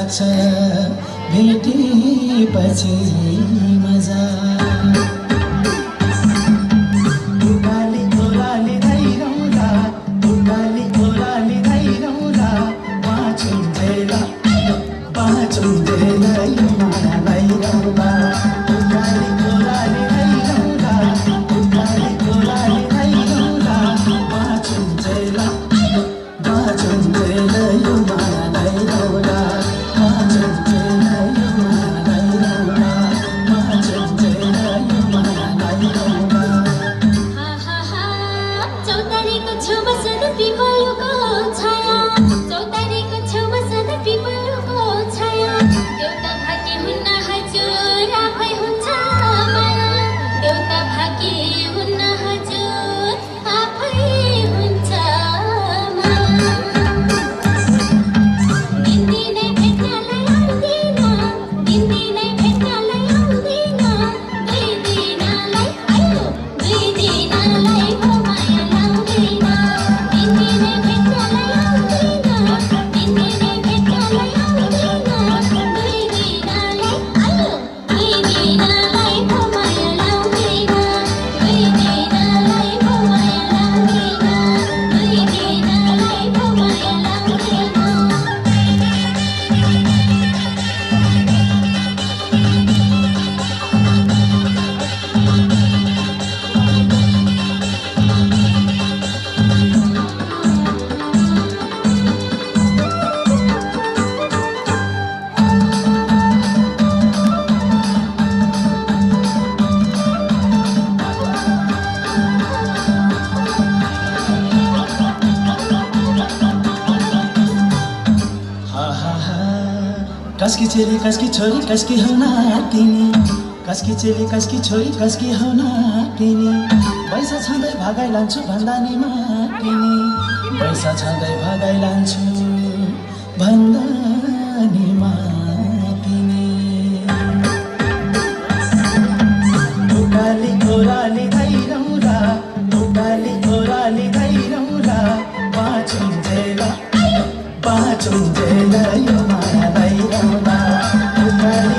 लाग्छ भेटेपछि मजा उकाली ओह्राली धैरौँला उकाली ओह्राली धैरौँला बाँचुन्जेला बाँचुन्जेला यो मायालाई रौँला उकाली ओह्राली धैरौँला उकाली ओह्राली धैरौँला बाँचुन्जेला बाँचुन्जेला यो मायालाई रौँला बाँचुन्जेला यो मायालाई रौँला बाँचुन्जेला यो मायालाई रौँला चौतारीको छेउमा सानो पिपलको छाया चौतारीको छेउमा सानो पिपलको छाया एउटा भाकी हुन्न हजुर आफै हुन्छ माया एउटा भाकी हुन्न हजुर आफै हुन्छ माया दिनदिनै भेट्नलाई आउँदिन दिनदिनै भेट्नलाई आउँदिन दुई दिनलाई आयो दुई दिनलाई हो माया लाउँदिन दिनदिनै भेट्नलाई आउँदिन दिनदिनै भेट्नलाई आउँदिन दुई दिनलाई आयो दुई दिनलाई हो माया लाउँदिन दुई दिनलाई हो माया लाउँदिन दुई दिनलाई हो माया लाउँदिन कसकी चेली कसकी छोरी कसकी हौ नातिनी कसकी चेली कसकी छोरी कसकी हौ नातिनी पैसा छँदै भागाइ लान्छु भन्दा नि मातिनी पैसा छँदै भागाइ लान्छु भन्दा नि मातिनी उकाली ओह्राली धैरौँला उकाली ओह्राली धैरौँला बाँचुन्जेला बाँचुन्जेला यो मायालाई रौँला उकाली